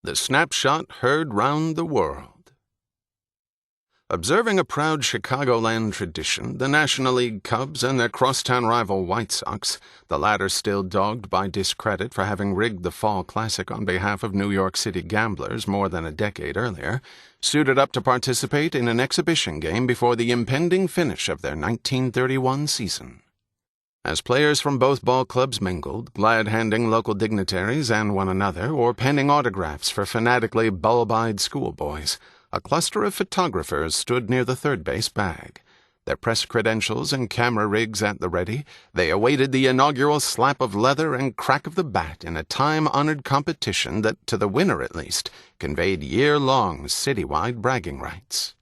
The Snapshot heard round the world. Observing a proud Chicagoland tradition, the National League Cubs and their crosstown rival White Sox, the latter still dogged by discredit for having rigged the Fall Classic on behalf of New York City gamblers more than a decade earlier, suited up to participate in an exhibition game before the impending finish of their 1931 season. As players from both ball clubs mingled, glad-handing local dignitaries and one another, or penning autographs for fanatically bulb-eyed schoolboys, a cluster of photographers stood near the third base bag. Their press credentials and camera rigs at the ready, they awaited the inaugural slap of leather and crack of the bat in a time-honored competition that, to the winner at least, conveyed year-long citywide bragging rights.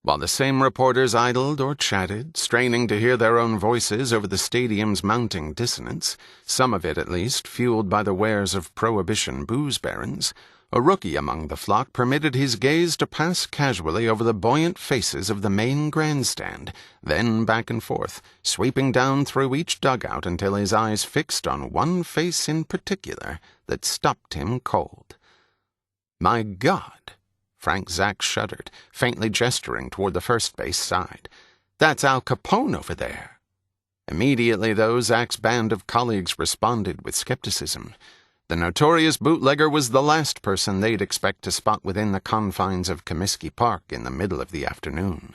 While the same reporters idled or chatted, straining to hear their own voices over the stadium's mounting dissonance, some of it at least fueled by the wares of prohibition booze barons, a rookie among the flock permitted his gaze to pass casually over the buoyant faces of the main grandstand, then back and forth, sweeping down through each dugout until his eyes fixed on one face in particular that stopped him cold. My God! Frank Zak shuddered, faintly gesturing toward the first base side. That's Al Capone over there. Immediately, though, Zak's band of colleagues responded with skepticism. The notorious bootlegger was the last person they'd expect to spot within the confines of Comiskey Park in the middle of the afternoon.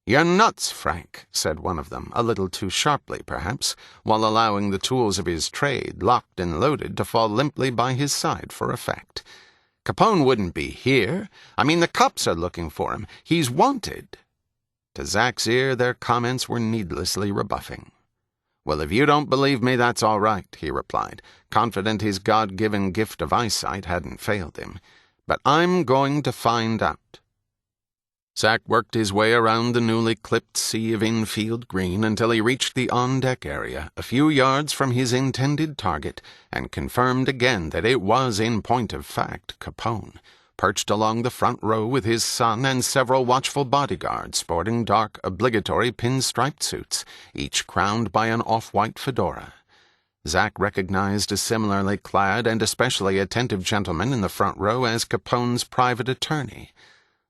"You're nuts, Frank," said one of them, a little too sharply, perhaps, while allowing the tools of his trade, locked and loaded, to fall limply by his side for effect. "Capone wouldn't be here. I mean, the cops are looking for him. He's wanted." To Zak's ear, their comments were needlessly rebuffing. "Well, if you don't believe me, that's all right," he replied, confident his God-given gift of eyesight hadn't failed him. "But I'm going to find out." Zak worked his way around the newly clipped sea of infield green until he reached the on-deck area, a few yards from his intended target, and confirmed again that it was, in point of fact, Capone, perched along the front row with his son and several watchful bodyguards sporting dark, obligatory pinstriped suits, each crowned by an off-white fedora. Zak recognized a similarly clad and especially attentive gentleman in the front row as Capone's private attorney.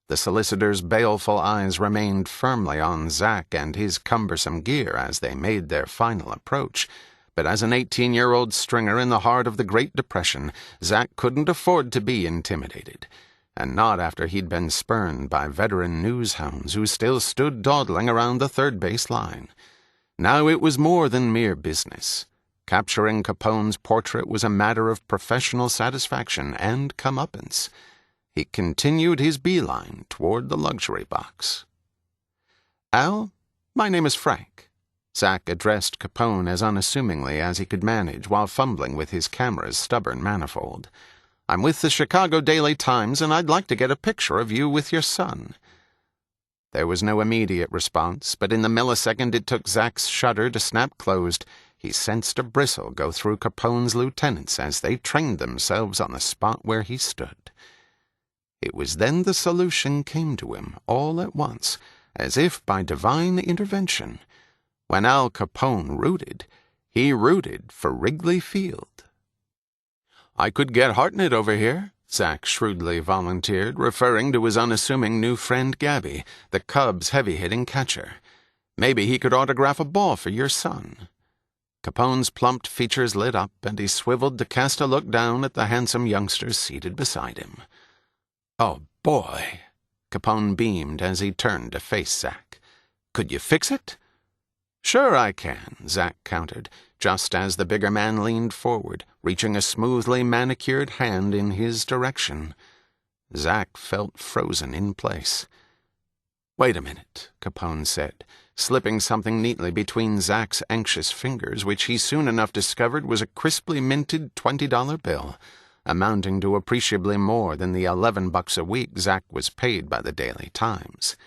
The solicitor's baleful eyes remained firmly on Zak and his cumbersome gear as they made their final approach, but as an 18-year-old stringer in the heart of the Great Depression, Zak couldn't afford to be intimidated, and not after he'd been spurned by veteran newshounds who still stood dawdling around the third base line. Now it was more than mere business. Capturing Capone's portrait was a matter of professional satisfaction and comeuppance. He continued his beeline toward the luxury box. "Al, my name is Frank." Zak addressed Capone as unassumingly as he could manage while fumbling with his camera's stubborn manifold. "I'm with the Chicago Daily Times, and I'd like to get a picture of you with your son." There was no immediate response, but in the millisecond it took Zak's shutter to snap closed, he sensed a bristle go through Capone's lieutenants as they trained themselves on the spot where he stood. It was then the solution came to him, all at once, as if by divine intervention. When Al Capone rooted, he rooted for Wrigley Field. "I could get Hartnett over here," Zak shrewdly volunteered, referring to his unassuming new friend Gabby, the Cubs' heavy-hitting catcher. "Maybe he could autograph a ball for your son." Capone's plump features lit up, and he swiveled to cast a look down at the handsome youngsters seated beside him. "Oh, boy," Capone beamed as he turned to face Zak. "Could you fix it?" "Sure I can," Zak countered, just as the bigger man leaned forward, reaching a smoothly manicured hand in his direction. Zak felt frozen in place. "Wait a minute," Capone said, slipping something neatly between Zak's anxious fingers, which he soon enough discovered was a crisply minted $20 bill, amounting to appreciably more than the $11 a week Zak was paid by the Daily Times.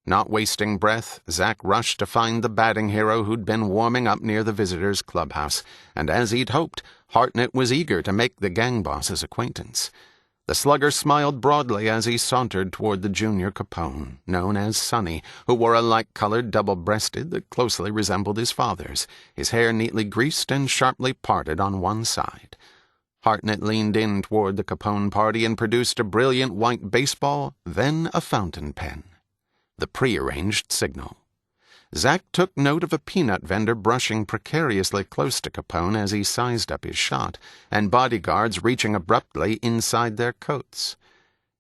Not wasting breath, Zak rushed to find the batting hero who'd been warming up near the visitors' clubhouse, and as he'd hoped, Hartnett was eager to make the gang boss's acquaintance. The slugger smiled broadly as he sauntered toward the junior Capone, known as Sonny, who wore a light-colored double-breasted that closely resembled his father's, his hair neatly greased and sharply parted on one side. Hartnett leaned in toward the Capone party and produced a brilliant white baseball, then a fountain pen. The prearranged signal. Zak took note of a peanut vendor brushing precariously close to Capone as he sized up his shot, and bodyguards reaching abruptly inside their coats.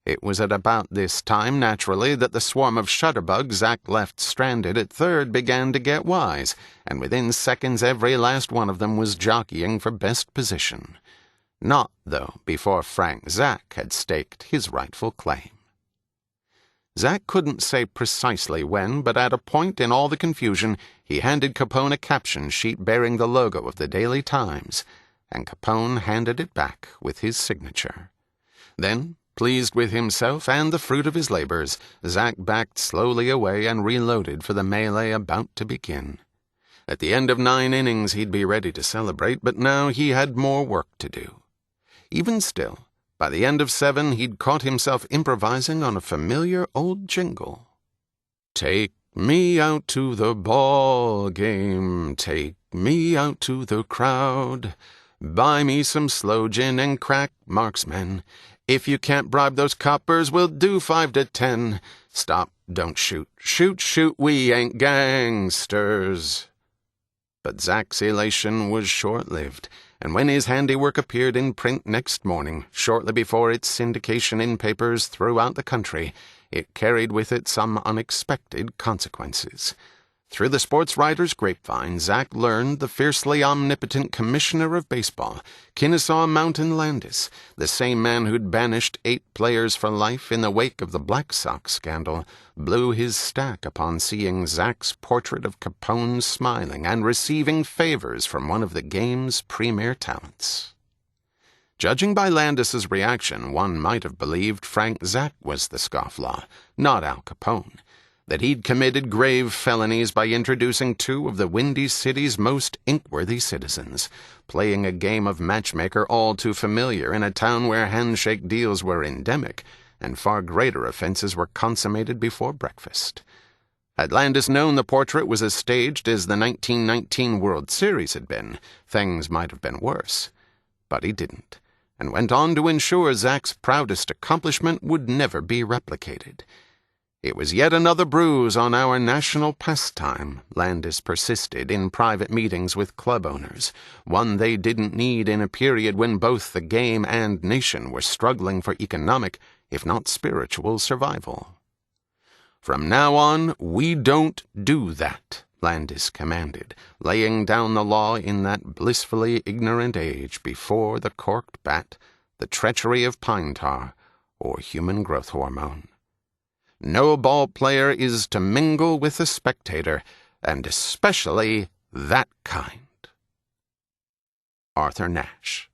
It was at about this time, naturally, that the swarm of shutterbugs Zak left stranded at third began to get wise, and within seconds every last one of them was jockeying for best position. Not, though, before Frank Zak had staked his rightful claim. Zak couldn't say precisely when, but at a point in all the confusion, he handed Capone a caption sheet bearing the logo of the Daily Times, and Capone handed it back with his signature. Then, pleased with himself and the fruit of his labors, Zak backed slowly away and reloaded for the melee about to begin. At the end of 9 innings he'd be ready to celebrate, but now he had more work to do. Even still, by the end of 7 he'd caught himself improvising on a familiar old jingle. "Take me out to the ball game, take me out to the crowd. Buy me some sloe gin and crack marksmen. If you can't bribe those coppers, we'll do 5 to 10. Stop, don't shoot, shoot, shoot, we ain't gangsters." But Zak's elation was short-lived, and when his handiwork appeared in print next morning, shortly before its syndication in papers throughout the country, it carried with it some unexpected consequences. Through the sports writer's grapevine, Zak learned the fiercely omnipotent commissioner of baseball, Kennesaw Mountain Landis, the same man who'd banished 8 players for life in the wake of the Black Sox scandal, blew his stack upon seeing Zak's portrait of Capone smiling and receiving favors from one of the game's premier talents. Judging by Landis's reaction, one might have believed Frank Zak was the scofflaw, not Al Capone, that he'd committed grave felonies by introducing 2 of the Windy City's most ink-worthy citizens, playing a game of matchmaker all too familiar in a town where handshake deals were endemic, and far greater offenses were consummated before breakfast. Had Landis known the portrait was as staged as the 1919 World Series had been, things might have been worse. But he didn't, and went on to ensure Zak's proudest accomplishment would never be replicated. "It was yet another bruise on our national pastime," Landis persisted in private meetings with club owners, one they didn't need in a period when both the game and nation were struggling for economic, if not spiritual, survival. "From now on, we don't do that," Landis commanded, laying down the law in that blissfully ignorant age before the corked bat, the treachery of pine tar, or human growth hormone. No ball player is to mingle with the spectator, and especially that kind. Arthur Nash.